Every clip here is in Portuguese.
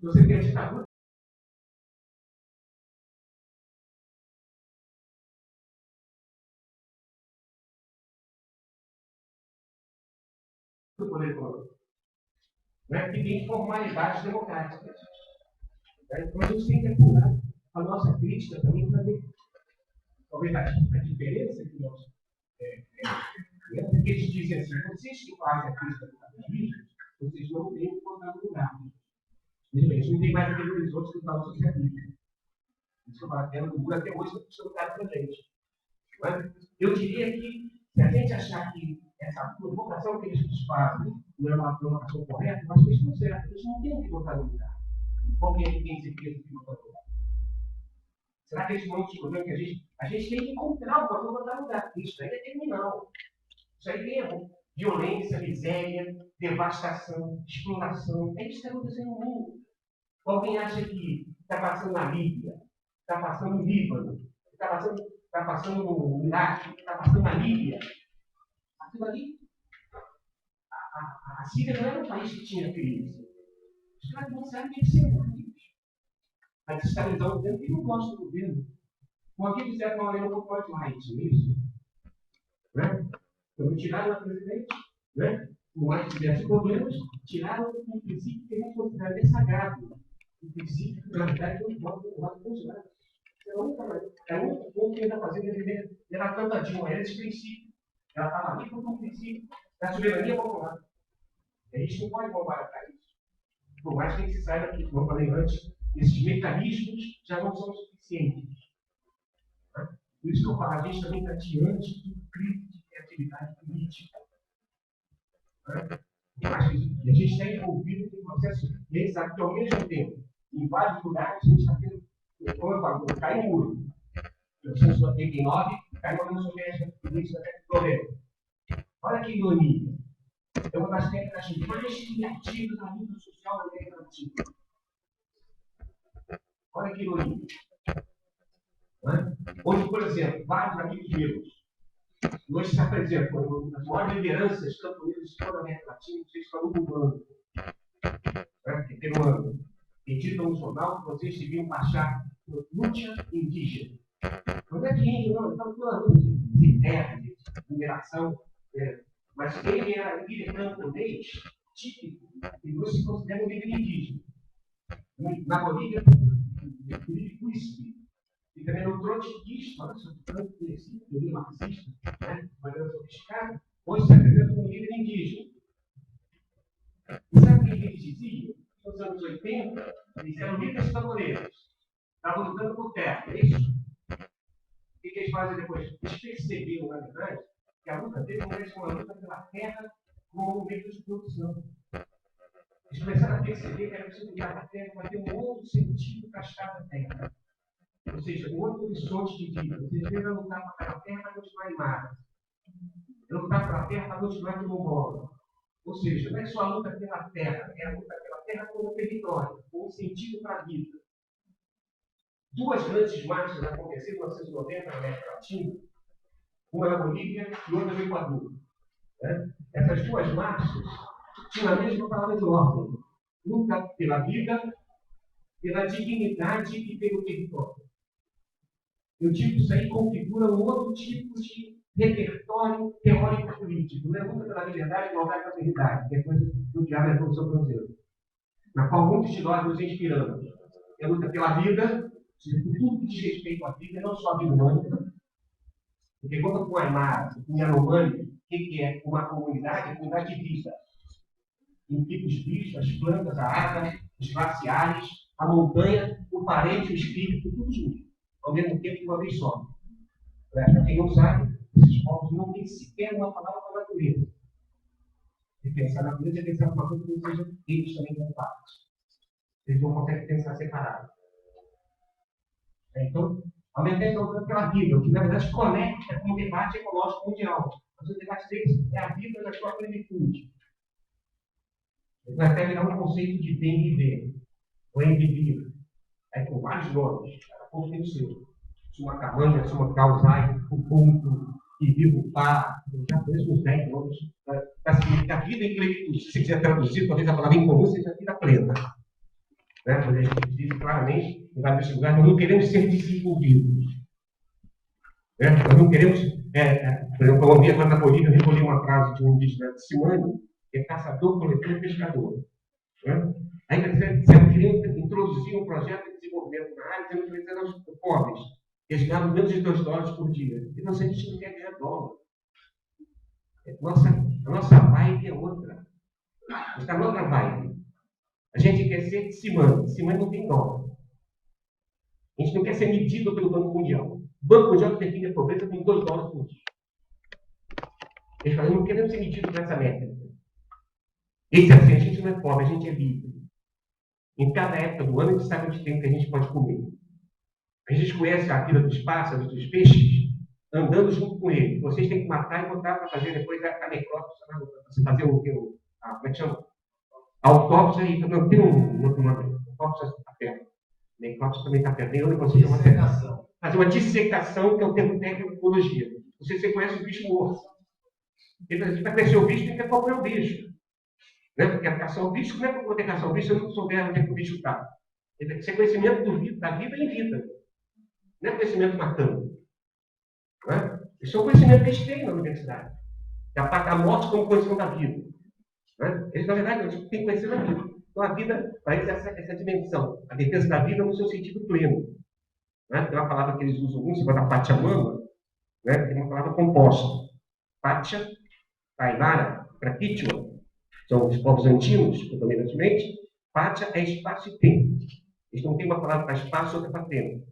Você tem a ditadura do poder econômico, né? Que tem formalidades democráticas. Então a gente tem que apurar a nossa crítica também para ver talvez a diferença que nós porque eles dizem assim, vocês que fazem a crítica do capitalismo, vocês não têm que botar no lugar. Eles não têm mais aquele horizonte do tal socialismo. Isso que eu falo, do muro até hoje está puxando cara para a gente. Mas eu diria que, se a gente achar que essa provocação que eles fazem não é uma provocação correta, mas que eles estão certos, eles não têm que botar no lugar. Qual que é que tem certeza que botar no lugar? Será que eles não descobriram que a gente tem que encontrar o valor botar no lugar? Isso aí é terminal. Isso aí tem violência, miséria, devastação, exploração. É isso que está acontecendo no mundo. Alguém acha que está passando na Líbia, está passando no Líbano, está passando no Iraque, está passando na Líbia? Aquilo ali, a Síria não era um país que tinha crise. Os caras não sabem que ser crise. A desestabilizar o governo que não gosta do governo. Como aqui disseram que uma lei não pode mais, não é isso? Né? Então, tiraram a presidente, né? Com mais diversos problemas, tiraram um princípio que a gente considera até sagrado. O princípio que, na verdade, não pode funcionar. É o único ponto que ele está fazendo, ele era tanta Dilma, era esse princípio. Ela estava ali por um princípio da soberania popular. A gente não pode comparar isso. Por mais que a gente saiba que, como eu falei antes, esses mecanismos já não são suficientes. Né? Por isso que eu falo, a gente também está diante de um crime de criatividade política. Né? E a gente está envolvido em um processo, e a gente sabe que, ao mesmo tempo, em vários lugares, a gente está tendo, como eu falo, cai um muro. Em 1989, caiu a União Soviética, no início da década de 90. Olha que ironia. É uma das técnicas mais criativas da luta social da América Latina. Olha que ironia. Né? Hoje, por exemplo, vários amigos meus, hoje se apresentam como as maiores lideranças camponesas de toda a América Latina, vocês falam do ano. Peruano. Editam um jornal que vocês deviam baixar luta indígena. Não é de índio, não, estão falando de terra, de mineração. Mas ele era líder camponês típico, e não se considera um líder indígena. Na Bolívia, o líder Cuispe, e também no trotskista, olha só, teoria marxista, né? Maneira sofisticada, hoje se apresenta como líder indígena. E sabe o que eles diziam? Nos anos 80, eles eram líderes camponeses, estavam lutando por terra, é isso? O que eles fazem depois? Eles perceberam, na verdade, que a luta deles não é uma luta pela terra como um meio de produção. Eles começaram a perceber que era preciso olhar para a terra para ter um outro sentido para estar na terra. Ou seja, um outro horizonte de vida. Vocês devem lutar pela terra para continuar em Marte. Lutar pela terra para continuar como bola. Ou seja, não é só a luta pela terra, é a luta pela terra como território, como sentido para a vida. Duas grandes marchas aconteceram em 1990 na América Latina, uma na Bolívia e outra no Equador. Né? Essas duas marchas tinham a mesma palavra de ordem: luta pela vida, pela dignidade e pelo território. Eu digo que isso aí configura um outro tipo de repertório teórico político. Não é luta pela liberdade, igualdade e fraternidade, que é coisa do diabo da Revolução Francesa, na qual muitos de nós nos inspiramos. É a luta pela vida, por tudo que diz respeito à vida, não só a vida humana. Porque quando com a Aymara, com o Yanomami, o que é uma comunidade? É comunidade de vida. Implica os bichos, as plantas, a água, os glaciares, a montanha, o parente, o espírito, tudo junto. Ao mesmo tempo, de uma vez só. Para quem não sabe, esses povos não têm sequer uma palavra para a natureza. E pensar na natureza é pensar numa coisa que não seja eles também como parte. Eles não conseguem pensar separado. Então, ao mesmo tempo, estão pela vida, o que na verdade conecta com o debate ecológico mundial. Mas o debate deles é a vida na sua plenitude. Vai até virar um conceito de bem viver, ou em viver. Aí com vários nomes, cada ponto tem o seu. Suma Camanha, Suma Causai, o ponto, e vivo pá, já conheço uns 10 nomes. Para significar vida em plenitude. Se você quiser traduzir, talvez a palavra em comum seja vida plena. né? Quando a gente diz claramente, em vários lugares, nós não queremos ser desenvolvidos. Né? Nós não queremos, por exemplo, eu ouvi agora na Bolívia, eu recolhi uma frase de um indígena de Simone, que é caçador, coletor e pescador. Né? Aí disseram que queriam introduzir um projeto de desenvolvimento na área, dizendo que eles eram pobres. Eles ganhavam menos de $2 por dia. E nós, a gente não quer ganhar dólar. A nossa vibe é outra. Está noutra vibe. A gente quer ser Simone. Simone não tem dólar. A gente não quer ser medido pelo Banco Mundial. O Banco Mundial define a pobreza com $2 por dia. Eles falam, não queremos ser medidos por essa métrica. Eles dizem assim, a gente não é pobre, a gente é livre. Em cada época do ano, a gente sabe onde tem que a gente pode comer. A gente conhece a vida dos pássaros, dos peixes, andando junto com ele. Vocês têm que matar e botar para fazer depois a necrópsia, você fazer como é que chama? A autópsia e não tem um outro nome. Autópsia está perto. Necrópsia também está perto. Tem onde você chama dissecação. Fazer uma dissecação, que é o termo técnico de biologia. Você conhece o bicho morto. Ele vai conhecer o bicho, tem que acompanhar o bicho. Né? Porque caçar o bicho, como é que eu vou poder caçar o bicho se eu não souber onde é que o bicho está? Esse é conhecimento da vida em vida. Não é conhecimento matando. Né? Esse é um conhecimento que eles têm na universidade. A morte como condição da vida. Né? Eles, na verdade, têm que conhecer a vida. Então, a vida faz essa dimensão. A defesa da vida no seu sentido pleno. Né? Tem uma palavra que eles usam muito, chamada Pachamama, né? Tem uma palavra composta. Pacha, Tainara, Prakichua, são os povos antigos, predominantemente. Pacha é espaço e tempo. Eles não têm uma palavra para espaço e outra para tempo.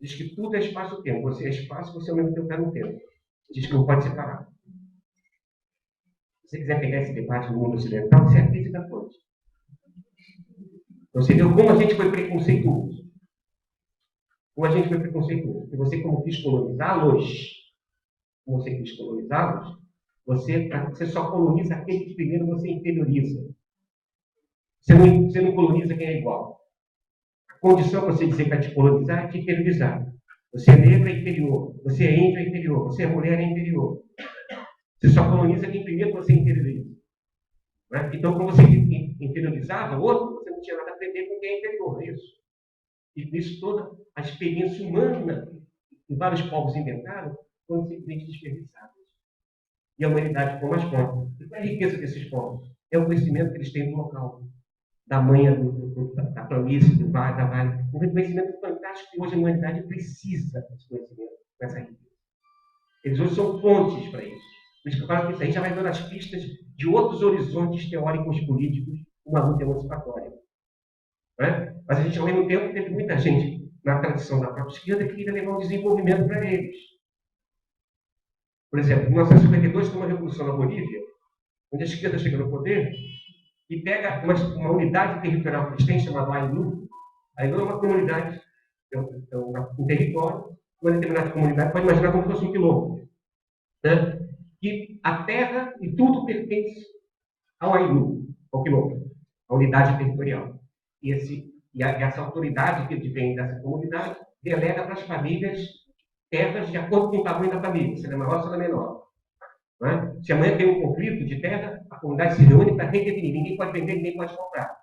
Diz que tudo é espaço e tempo. Você é espaço, você ao mesmo tempo está no tempo. Diz que não pode separar. Se você quiser pegar esse debate no mundo ocidental, isso é a física quântica. Então, você viu como a gente foi preconceituoso. Como a gente foi preconceituoso. E você, como quis colonizá-los, como você quis colonizá-los, você só coloniza aquele que primeiro você interioriza. Você não coloniza quem é igual. A condição para você dizer que vai te colonizar é te interiorizar. Você é negro, é inferior. Você é índio, é inferior. Você é mulher, é inferior. Você só coloniza quem primeiro você interioriza. Né? Então, quando você interiorizava o outro, você não tinha nada a aprender com quem é inferior. É isso. E nisso toda a experiência humana que vários povos inventaram foram simplesmente desperdiçadas. E a humanidade ficou mais pobre. E qual é a riqueza desses povos? É o conhecimento que eles têm do local, da manha, da planície, do vale, da vale. Um conhecimento fantástico que hoje a humanidade precisa desse conhecimento, dessa riqueza. Eles hoje são fontes para isso. Por isso que eu falo que isso aí já vai dando as pistas de outros horizontes teóricos políticos, uma luta emancipatória. Né? Mas a gente, ao mesmo tempo, teve muita gente na tradição da própria esquerda que queria levar um desenvolvimento para eles. Por exemplo, em 1952, tem uma revolução na Bolívia, onde a esquerda chega no poder e pega uma unidade territorial que eles têm, chamada Ainu. Ainu é uma comunidade, um território, uma determinada comunidade, pode imaginar como se fosse um quilômetro. Né? Que a terra e tudo pertence ao Ainu, ao quilômetro, à unidade territorial. E essa autoridade que vem dessa comunidade delega para as famílias terras de acordo com o tamanho da família, se ela é maior ou se ela é menor. Né? Se amanhã tem um conflito de terra, a comunidade se reúne para redefinir. Ninguém pode vender, ninguém pode comprar.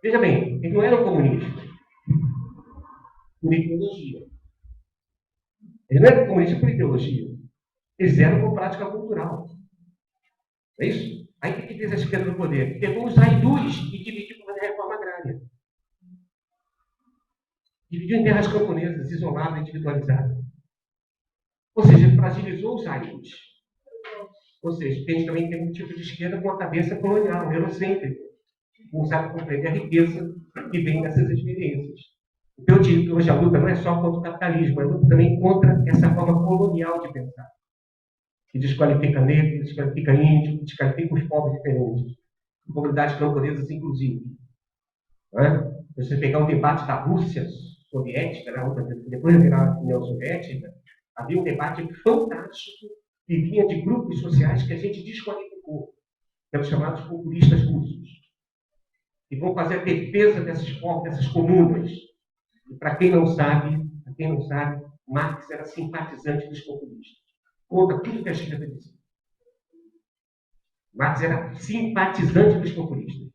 Veja bem, eles não eram comunistas por ideologia. Eles não eram comunistas por ideologia. Eles eram por prática cultural. É isso? Aí o que fez a esquerda do poder? Pegou os Aidus e dividiu para fazer a reforma agrária. Dividiu em terras camponesas, isoladas, individualizadas. Ou seja, fragilizou os Aidus. Ou seja, tem também tem um tipo de esquerda com a cabeça colonial, eurocêntrica. Não sabe compreender a riqueza que vem dessas experiências. Então, eu digo que hoje a luta não é só contra o capitalismo, é luta também contra essa forma colonial de pensar. Que desqualifica negros, desqualifica índios, desqualifica os povos diferentes. Comunidades camponesas, inclusive. Né? Você pegar o debate da Rússia soviética, depois de virar a União Soviética, havia um debate fantástico que vinha de grupos sociais que a gente desqualificou, que eram chamados populistas russos. E vão fazer a defesa desses povos, dessas comunas. E para quem não sabe, Marx era simpatizante dos populistas. Contra tudo que a esquerda dizia. Marx era simpatizante dos populistas.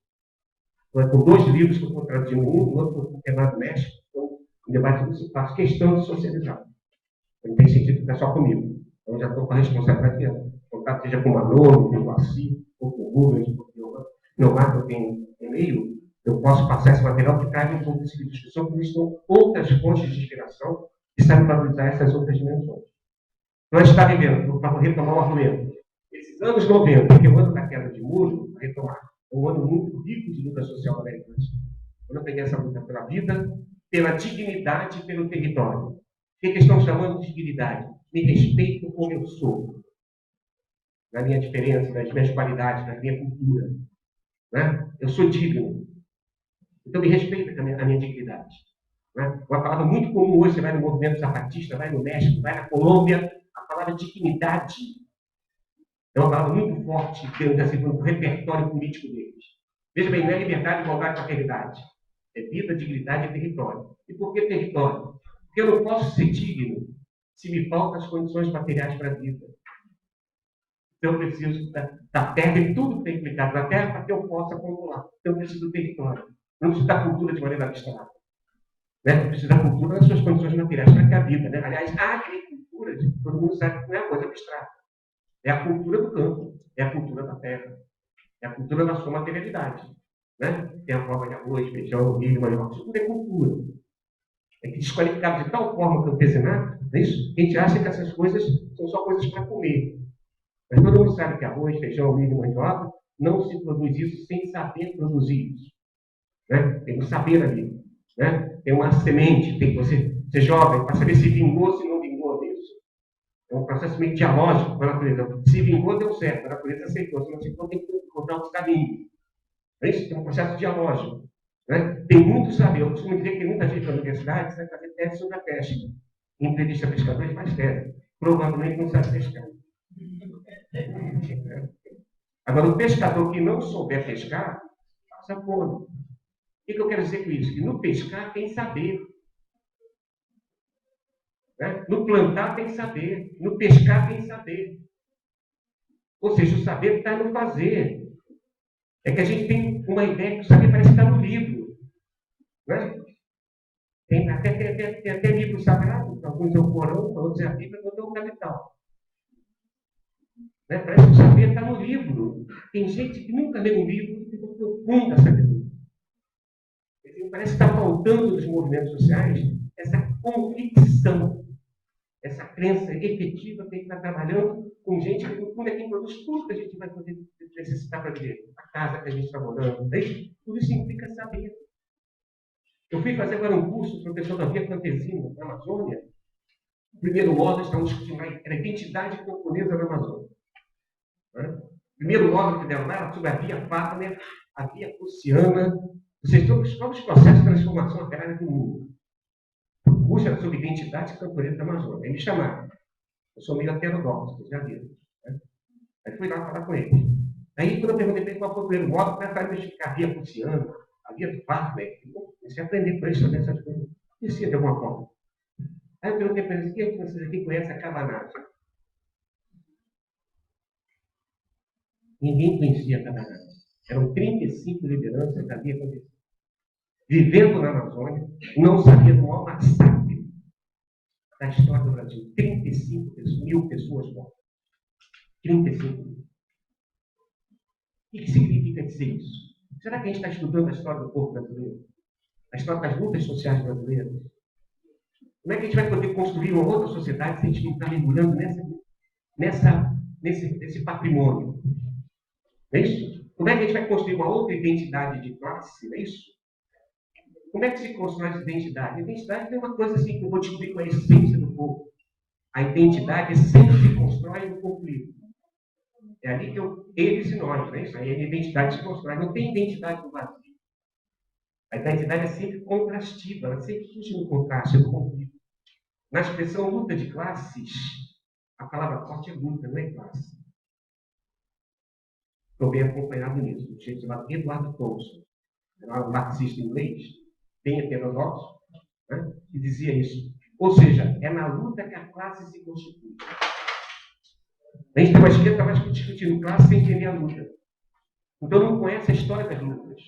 Com 2 livros que eu estou traduzindo, um outro tema do México, então, um debate que eu faço questão de socializar. Não tem sentido ficar só comigo. Então, já estou com a responsabilidade de contato, seja com o Manolo, com o Guaci, ou com o Rubens, porque meu marco tem e-mail, eu posso passar esse material que cabe um pouco de discussão, porque existem outras fontes de inspiração que sabem valorizar essas outras dimensões. Nós estamos vivendo, para retomar o argumento, esses anos 90, que é o ano da queda de muro, retomar, é um ano muito rico de luta social na América Latina. Quando eu peguei essa luta pela vida, pela dignidade e pelo território. O que eles estão chamando de dignidade? Me respeito como eu sou, na minha diferença, nas minhas qualidades, na minha cultura. Né? Eu sou digno. Então, me respeita a minha dignidade. Né? Uma palavra muito comum hoje, você vai no movimento zapatista, vai no México, vai na Colômbia, a palavra dignidade é uma palavra muito forte dentro do repertório político deles. Veja bem, não é liberdade, igualdade e fraternidade. É vida, dignidade e território. E por que território? Porque eu não posso ser digno se me faltam as condições materiais para a vida. Então, eu preciso da terra e tudo que tem implicado na terra para que eu possa acumular. Então, eu preciso do território. Não preciso da cultura de maneira abstrata. Né? Eu preciso da cultura nas suas condições materiais para que a vida. Né? Aliás, a agricultura, todo mundo sabe que não é uma coisa abstrata. É a cultura do campo, é a cultura da terra, é a cultura da sua materialidade. Né? Tem a forma de arroz, feijão, milho, mandioca, isso tudo é cultura. É que desqualificado de tal forma o campesinato, é isso? A gente acha que essas coisas são só coisas para comer. Mas todo mundo sabe que arroz, feijão, milho e mandioca não se produz isso sem saber produzir isso. Né? Tem um saber ali. Né? Tem uma semente, tem que você joga para saber se vingou, se não vingou isso. É um processo meio dialógico com a natureza. Se vingou, deu certo, a natureza aceitou. Se não aceitou, tem que encontrar outro caminho. É isso? Tem um processo dialógico. Né? Tem muito saber. Eu costumo dizer que tem muita gente na universidade que vai fazer teste sobre a pesca. Entrevista pescadores faz teste. Provavelmente não sabe pescar. Agora, o pescador que não souber pescar, passa fome. O que eu quero dizer com isso? Que no pescar tem saber. Né? No plantar tem saber. No pescar tem saber. Ou seja, o saber está no fazer. É que a gente tem uma ideia que o saber parece estar no livro. Né? Tem até livro sagrado, alguns é o Corão, outros é a Bíblia, outros é o Capital. Né? Parece que o saber está no livro. Tem gente que nunca lê um livro e ficou profunda essa sabedoria. Parece que está faltando nos movimentos sociais essa convicção, essa crença efetiva que a gente está trabalhando com gente que, no fundo, é quem produz tudo que a gente vai poder necessitar para viver. A casa que a gente está morando, tudo isso implica saber. Eu fui fazer agora um curso, professor da Via Campesina, na Amazônia. O primeiro módulo, estamos discutindo a identidade camponesa na Amazônia. Né? O primeiro módulo que deram lá era sobre a Via Partner, a Via Prussiana. Vocês estão os próprios processos de transformação agrária do mundo. O curso era sobre identidade camponesa da Amazônia. Aí me chamaram. Eu sou meio heterodoxo, vocês já viram. Né? Aí fui lá falar com ele. Aí, quando eu perguntei qual foi o primeiro módulo, começaram a explicar a Via Prussiana, a Via do Partner. Comecei a aprender com eles sobre essas coisas. Conhecia de alguma forma. Aí eu perguntei para eles: quem é que vocês aqui conhecem a cabanagem? Ninguém conhecia a cabanagem. Eram 35 lideranças da Via Campesina. Vivendo na Amazônia, não sabia do maior massacre da história do Brasil. 35 mil pessoas mortas. 35 mil. O que significa dizer isso? Será que a gente está estudando a história do povo brasileiro? A história das lutas sociais brasileiras? Como é que a gente vai poder construir uma outra sociedade se a gente não está mergulhando nesse patrimônio? Não é isso? Como é que a gente vai construir uma outra identidade de classe? Não é isso? Como é que se constrói essa identidade? A identidade é uma coisa assim que eu vou descobrir com a essência do povo. A identidade sempre se constrói no conflito. É ali que eles e nós, né? Isso aí é a identidade se constrói. Não tem identidade no vazio. A identidade é sempre contrastiva, ela sempre surge no contraste, no conflito. Na expressão luta de classes, a palavra forte é luta, não é classe. Estou bem acompanhado nisso. Um sujeito chamado Eduardo Thompson, era um marxista inglês, bem heterodoxo, né? Que dizia isso. Ou seja, é na luta que a classe se constitui. A gente tem uma esquerda mais discutindo classe sem entender a luta. Então não conhece a história das lutas.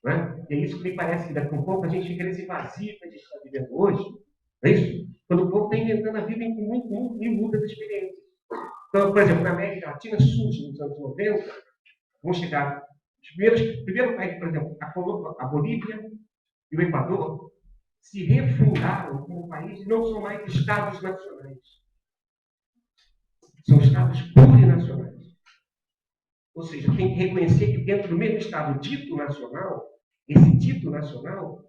Né? E é isso que me parece que daqui a um pouco a gente fica nesse vazio que a gente está vivendo hoje. Não é isso? Quando o povo está inventando a vida em muitas experiências. Então, por exemplo, na América Latina surge nos anos 90, vão chegar os primeiro país, por exemplo, a Bolívia e o Equador, se refundaram como país e não são mais estados nacionais. São estados plurinacionais. Ou seja, tem que reconhecer que dentro do mesmo estado dito nacional, esse dito nacional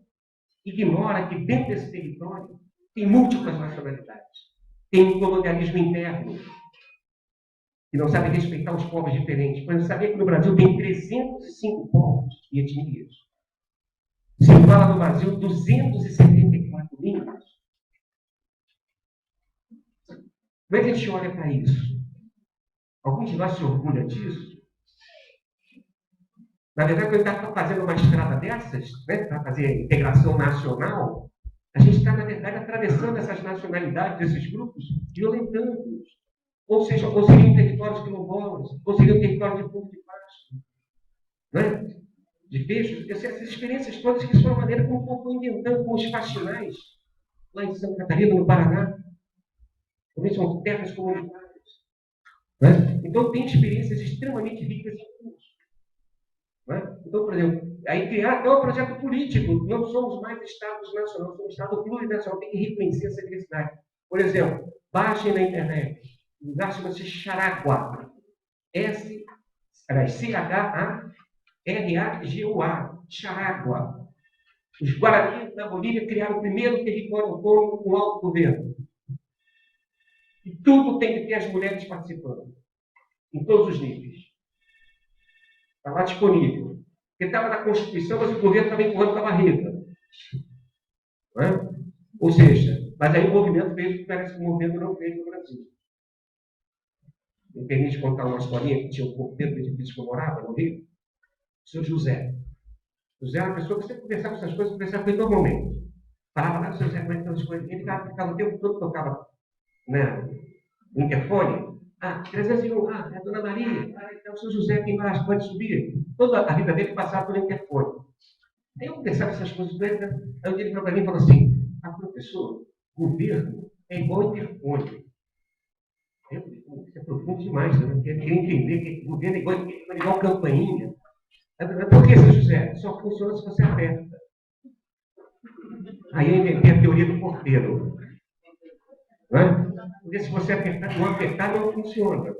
ignora que dentro desse território tem múltiplas nacionalidades. Tem um colonialismo interno, que não sabe respeitar os povos diferentes. Mas sabia que no Brasil tem 305 povos e etnias. Se fala no Brasil 274 línguas. Como é que a gente olha para isso? Algum de nós se orgulha disso? Na verdade, quando está fazendo uma estrada dessas, né, para fazer a integração nacional, a gente está, na verdade, atravessando essas nacionalidades, esses grupos, violentando-os. Ou seja, ou seriam territórios quilombolas, ou seriam territórios de povo de pasto, né? De peixes. Essas experiências todas que são a maneira como o povo foi inventando com os faxinais, lá em Santa Catarina, no Paraná. Também são terras comunitárias. Né? Então, tem experiências extremamente ricas em curso. Né? Então, por exemplo, aí criar até um projeto político. Não somos mais Estados nacionais, somos Estado plurinacional. Tem que reconhecer essa diversidade. Por exemplo, baixem na internet. O lugar chama-se Charagua. C-H-A-R-A-G-U-A. Charagua. Os Guaranis da Bolívia criaram o primeiro território autônomo com autogoverno. E tudo tem que ter as mulheres participando. Em todos os níveis. Está lá disponível. Porque estava na Constituição, mas o governo estava empurrando com a barriga. Não é? Ou seja, mas aí o movimento fez o que parece que o movimento não fez no Brasil. Me permite contar uma historinha que tinha um porteiro do edifício que eu morava, no Rio? O senhor José. José era uma pessoa que sempre conversava com essas coisas, conversava com ele normalmente. Falava lá, o senhor José, como é que estão as coisas? Ele ficava o tempo todo, tocava, né, no interfone. 301, é a Dona Maria. Então o senhor José aqui embaixo, pode subir. Toda a vida dele passava pelo interfone. Aí eu conversava essas coisas com ele, né? Aí ele virou para mim e falou assim: professor, governo é igual interfone. Eu falei, isso é profundo demais, né? Eu queria entender que governo é igual campainha. Por que, seu José? Só funciona se você aperta. Aí eu inventei a teoria do porteiro. Né? Porque se você apertar, não funciona.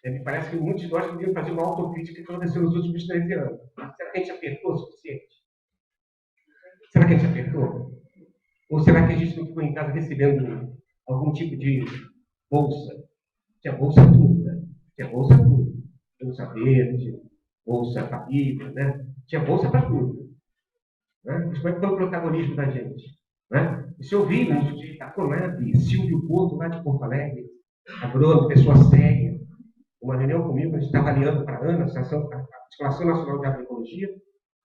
Me parece que muitos de nós poderiam fazer uma autocrítica que aconteceu nos últimos 13 anos. Será que a gente apertou o suficiente? Será que a gente apertou? Ou será que a gente não ficou em casa recebendo algum tipo de bolsa? Tinha bolsa tudo, né? Tinha bolsa tudo. Bolsa verde, bolsa família, né? Tinha bolsa para tudo. Né? Mas como é que foi o protagonismo da gente? Né? E se eu vi no de Itaconab, Silvio Porto, lá de Porto Alegre, agrônomo, pessoa séria, uma reunião comigo, a gente estava aliando para a ANA, a Articulação Nacional de Agroecologia,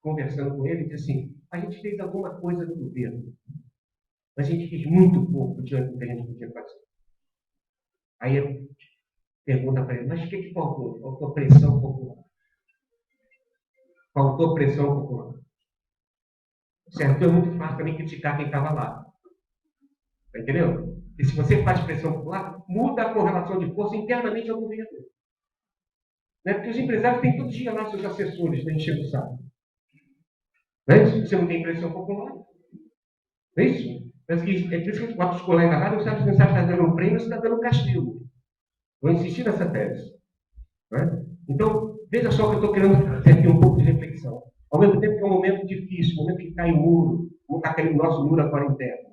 conversando com ele, e disse assim: a gente fez alguma coisa no governo, mas a gente fez muito pouco diante do que a gente podia fazer. Aí eu pergunto para ele: mas o que faltou? Faltou pressão popular. Faltou pressão popular. Certo? Então é muito fácil também criticar quem estava lá. Está entendendo? E se você faz pressão popular, muda a correlação de força internamente ao governo. Né? Porque os empresários têm todo dia lá seus assessores, né, enchendo o saco. Né? Você não tem pressão popular. Não é isso? É por isso que os quatro colegas da rádio não sabem se está dando um prêmio ou se está dando um castigo. Vou insistir nessa tese. Né? Então, veja só que eu estou querendo fazer aqui um pouco de reflexão. Ao mesmo tempo que é um momento difícil, um momento que cai o muro, como está caindo o nosso muro agora interno.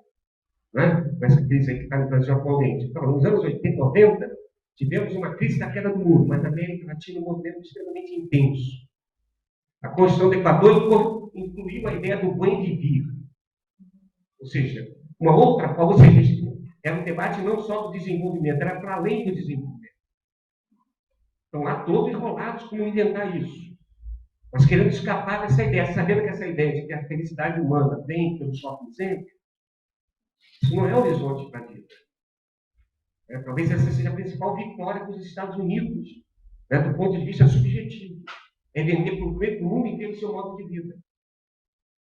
Né? Com essa crise aí que está no Brasil atualmente. Então, nos anos 80, 90, tivemos uma crise da queda do muro, mas na América Latina um movimento extremamente intenso. A Constituição do Equador incluiu a ideia do bem viver. Ou seja, uma outra forma, ou seja, era um debate não só do desenvolvimento, era para além do desenvolvimento. Estão lá todos enrolados como inventar isso. Nós queremos escapar dessa ideia, sabendo que essa ideia de que a felicidade humana vem pelo shopping center, isso não é horizonte para a vida. Talvez essa seja a principal vitória dos Estados Unidos, do ponto de vista subjetivo. É vender para o mundo inteiro o seu modo de vida.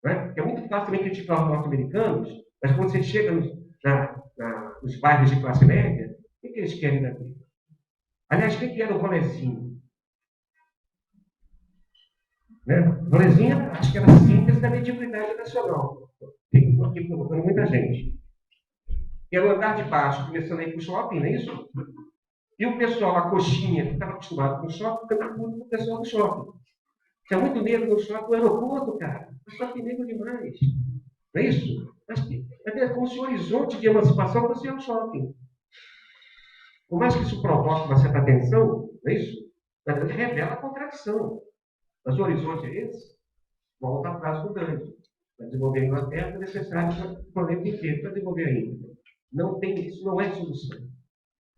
Né? Porque é muito fácil também criticar os norte-americanos, mas quando você chega nos bairros de classe média, o que eles querem da vida? Aliás, o que era o rolezinho? Né? O rolezinho, acho que era a síntese da mediocridade nacional. Estou aqui provocando muita gente. Era o andar de baixo, começando a ir para o shopping, não é isso? E o pessoal, a coxinha, que estava acostumado com o shopping, ficando puto com o pessoal do shopping. Tinha muito negro no shopping, no aeroporto, cara. O shopping negro demais. Não é isso? Mas é como se o horizonte de emancipação fosse o shopping. Por mais que isso provoque uma certa tensão, não é isso? Na verdade, revela a contradição. Mas o horizonte é esse? Volta à frase do Gandhi. Para desenvolver a Inglaterra é necessário o planeta inteiro para desenvolver a Índia. Não tem, isso não é solução.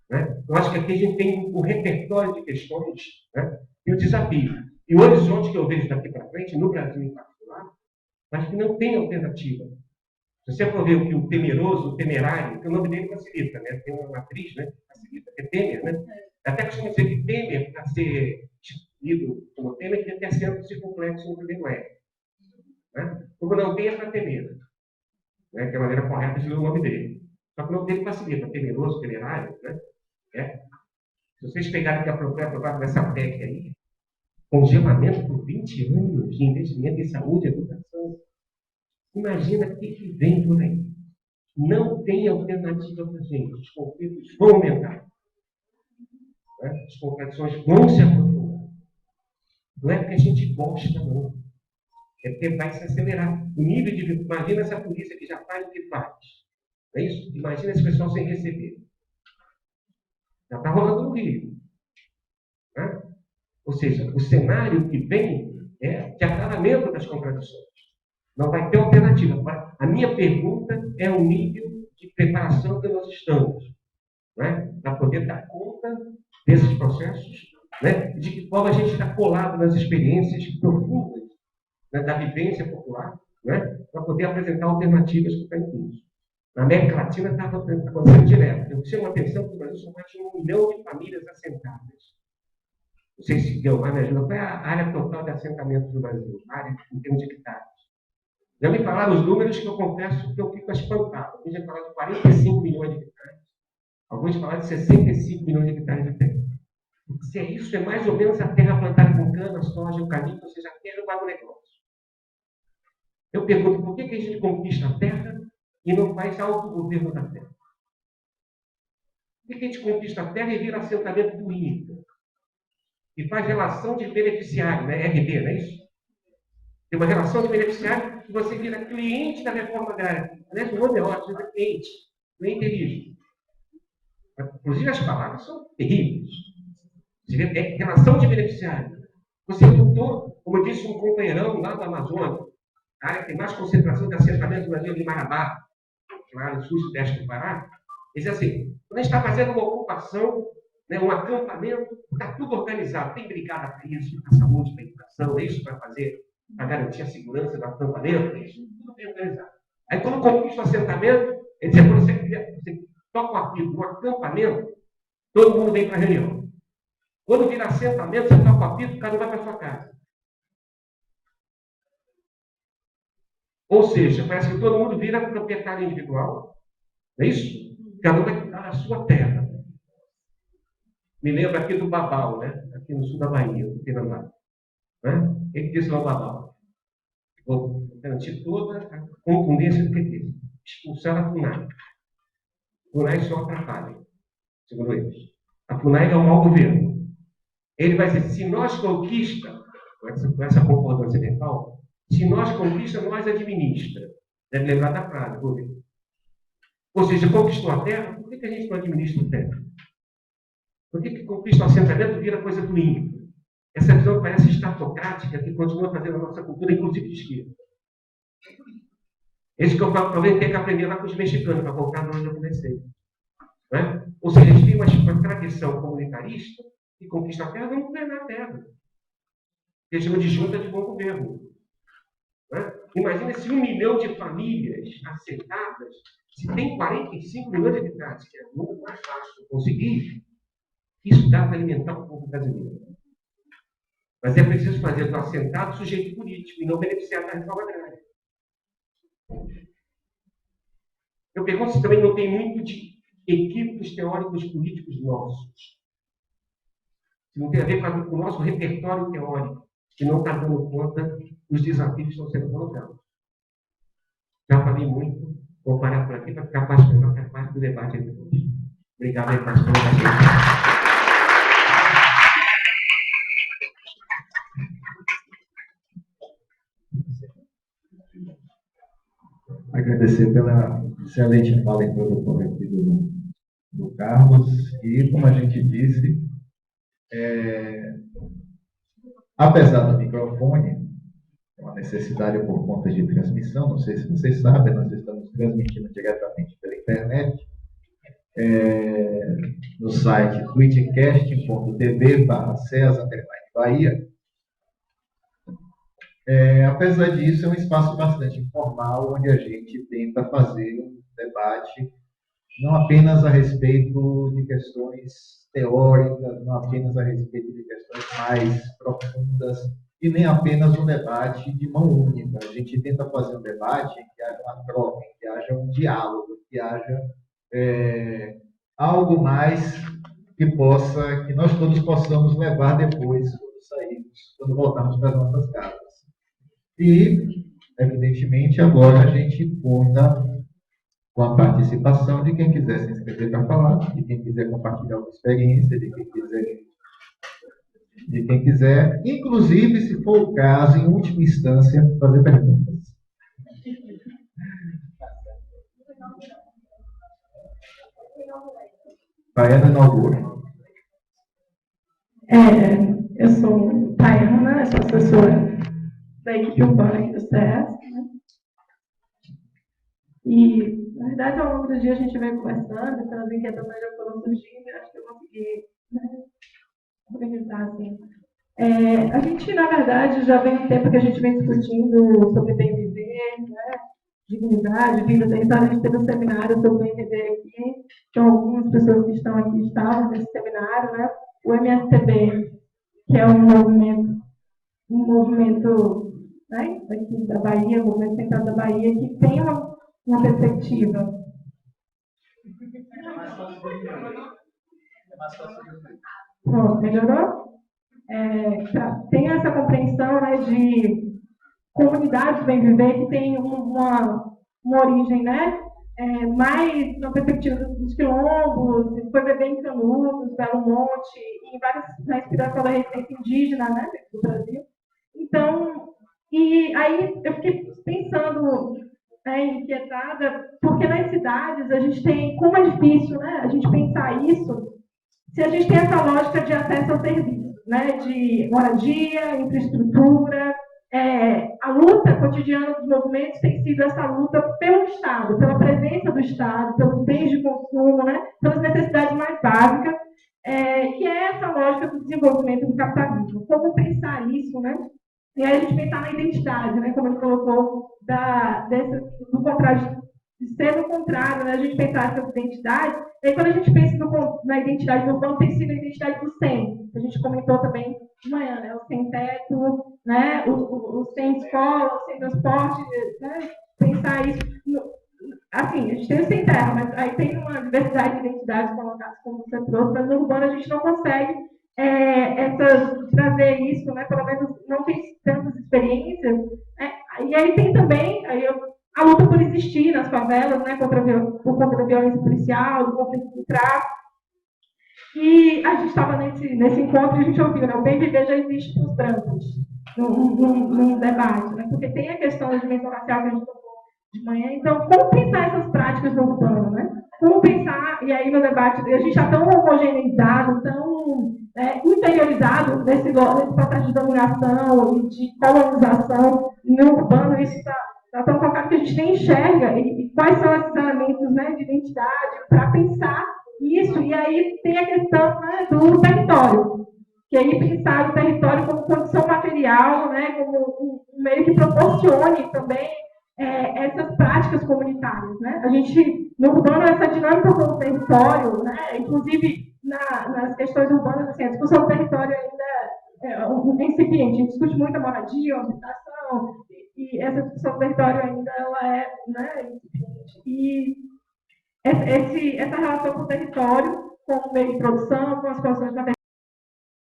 Né? Eu acho que aqui a gente tem um repertório de questões, né? E o desafio. E o horizonte que eu vejo daqui para frente, no Brasil em particular, acho que não tem alternativa. Se você for ver o que o temeroso, o temerário, que o nome dele facilita, né? Tem uma atriz, né? Facilita, que é Temer, né? Até costumo dizer que Temer, para ser instituído como Temer, tem que ter centro circunflexo no primeiro R. Né? Como não tem, é para temer. Né? Que é a maneira correta de ler o nome dele. Só que o nome dele facilita, temeroso, temerário, né? É. Se vocês pegarem que aprovado nessa PEC aí, congelamento por 20 anos de investimento em saúde e educação, imagina o que vem por aí. Não tem alternativa para a gente. Os conflitos vão aumentar. Né? As contradições vão se aprofundar. Não é porque a gente gosta, não. É porque vai se acelerar. O nível de. Imagina essa polícia que já faz o que faz. Não é isso? Imagina esse pessoal sem receber. Já está rolando no Rio. Né? Ou seja, o cenário que vem é de agravamento das contradições. Não vai ter alternativa. A minha pergunta é o nível de preparação que nós estamos, né? Para poder dar conta desses processos, né? De que forma a gente está colado nas experiências profundas, né, da vivência popular, né? Para poder apresentar alternativas que estão em curso. Na América Latina está acontecendo direto. Eu chamo a atenção que o Brasil são mais de 1 milhão de famílias assentadas. Não sei se deu mais me ajuda. Qual é a área total de assentamentos do Brasil? A área em termos de hectares. Já me falaram os números que eu confesso que eu fico espantado. Alguns já falaram de 45 milhões de hectares. Alguns falaram de 65 milhões de hectares de terra. Se é isso, é mais ou menos a terra plantada com cana, soja, eucalipto, ou seja, a terra para o negócio. Eu pergunto, por que a gente conquista a terra e não faz autogoverno da terra? Por que a gente conquista a terra e vira assentamento do INCA? E faz relação de beneficiário, né? RB, não é isso? Tem uma relação de beneficiário que você vira cliente da reforma agrária. Aliás, o nome é ótimo, é cliente. Clientelismo. Inclusive, as palavras são terríveis. É relação de beneficiário. Você lutou, como disse um companheirão lá do Amazonas, a área que tem mais concentração de assentamento do Brasil, de Marabá, lá no sul-sudeste do Pará. Ele diz assim: quando a gente está fazendo uma ocupação, né, um acampamento, está tudo organizado. Tem brigada para isso, para a saúde, para a educação, é isso para fazer, para garantir a segurança do acampamento, é isso, tudo bem organizado. Aí, quando conquista o assentamento, ele diz: quando você toca o apito no acampamento, todo mundo vem para a reunião. Quando vira assentamento, você toca o apito, cada um vai para a sua casa. Ou seja, parece que todo mundo vira proprietário individual, não é isso? Cada um vai cuidar da sua terra. Me lembro aqui do Babau, né? Aqui no sul da Bahia, do Pinambá. Né? Ele disse ao Babau: vou garantir toda a contundência do que disse. Expulsar a FUNAI. A FUNAI só atrapalha, segundo eles. A FUNAI é um mau governo. Ele vai dizer: se nós conquista, com essa concordância mental, se nós conquista, nós administra. Deve lembrar da frase, governo. Ou seja, conquistou a terra, por que a gente não administra a terra? Por que conquista o assentamento vira coisa do índio? Essa visão parece estatocrática que continua fazendo a nossa cultura, inclusive de esquerda. Esse que eu falo, talvez tenha que aprender lá com os mexicanos, para voltar de onde eu comecei. Né? Ou seja, eles têm uma tradição comunitarista que conquista a terra, vamos governar a terra. Eles chamam de junta de bom governo. Né? Imagina se 1 milhão de famílias assentadas, se tem 45 milhões de habitantes, que é muito mais fácil conseguir, isso dá para alimentar o povo brasileiro. Mas é preciso fazer do assentado sujeito político e não beneficiar da reforma agrária. Eu pergunto se também não tem muito de equívocos teóricos políticos nossos. Se não tem a ver com o nosso repertório teórico, que não está dando conta dos desafios que estão sendo colocados. Já falei muito, vou parar por aqui para ficar apaixonado parte do debate depois. Obrigado aí, pastor. Agradecer pela excelente fala introdutória aqui do Carlos. E, como a gente disse, apesar do microfone, uma necessidade por conta de transmissão, não sei se vocês sabem, nós estamos transmitindo diretamente pela internet, no site twitchcast.tv/César_Bahia. Apesar disso, é um espaço bastante informal, onde a gente tenta fazer um debate não apenas a respeito de questões teóricas, não apenas a respeito de questões mais profundas, e nem apenas um debate de mão única. A gente tenta fazer um debate em que haja uma troca, em que haja um diálogo, que haja algo mais que nós todos possamos levar depois, quando voltarmos para as nossas casas. E, evidentemente, agora a gente conta com a participação de quem quiser se inscrever para falar, de quem quiser compartilhar uma experiência, de quem quiser, inclusive, se for o caso, em última instância, fazer perguntas. Tayana inaugura. Eu sou Tayana, sou assessora da equipe urbana aqui do SESC, né? E, na verdade, ao longo do dia a gente veio conversando, pelas inquietações já foram surgindo, e acho que eu consegui, né, organizar assim. A gente, na verdade, já vem um tempo que a gente vem discutindo sobre bem viver, né, dignidade, vida território. A gente teve um seminário sobre bem viver aqui, então algumas pessoas que estão aqui estavam nesse seminário, né? O MSTB, que é um movimento, né, aqui da Bahia, o movimento central da Bahia, que tem uma perspectiva. Pronto, melhorou? Tem essa compreensão, né, de comunidades bem viver que tem uma origem, né, mais na perspectiva dos quilombos, foi beber em Canudos, Belo Monte, e na inspiração da resistência indígena, né, do Brasil. Então, e aí eu fiquei pensando, inquietada, porque nas cidades a gente tem, como é difícil, né, a gente pensar isso, se a gente tem essa lógica de acesso ao serviço, né, de moradia, infraestrutura. A luta cotidiana dos movimentos tem sido essa luta pelo Estado, pela presença do Estado, pelos bens de consumo, né, pelas necessidades mais básicas, que é essa lógica do desenvolvimento do capitalismo. Como pensar isso, né? E aí a gente pensar na identidade, né, como ele colocou, do contrário, de ser o contrário, né, a gente pensar essa identidade. E aí, quando a gente pensa na identidade do urbano, tem sido a identidade do sem. A gente comentou também de manhã, né, o sem teto, né, o sem escola, o sem transporte, né, pensar isso. Assim, a gente tem o sem terra, mas aí tem uma diversidade de identidades colocadas, como você trouxe, mas no urbano a gente não consegue trazer isso, né, pelo menos não tem tantas experiências. E aí tem também a luta por existir nas favelas, né, por conta da violência policial, do conflito do tráfico. E a gente estava nesse encontro e a gente ouviu, né, o bem viver já existe para os brancos, num debate, né, porque tem a questão da dimensão racial que a gente tocou de manhã. Então, como pensar essas práticas no urbano, né? Como pensar, e aí no debate, a gente está tão homogeneizado, tão interiorizado nesse processo de dominação e de colonização no urbano, isso está tão colocado que a gente nem enxerga e quais são esses elementos, né, de identidade para pensar isso. E aí tem a questão, né, do território, que aí pensar o território como condição material, né, como um meio que proporcione também essas práticas comunitárias, né? A gente, no urbano, essa dinâmica com o território, né, inclusive nas questões urbanas, assim, a discussão do território ainda é incipiente. A gente discute muito a moradia, a habitação, e essa discussão do território ainda ela é, né, incipiente. E essa relação com o território, com o meio de produção, com as posições de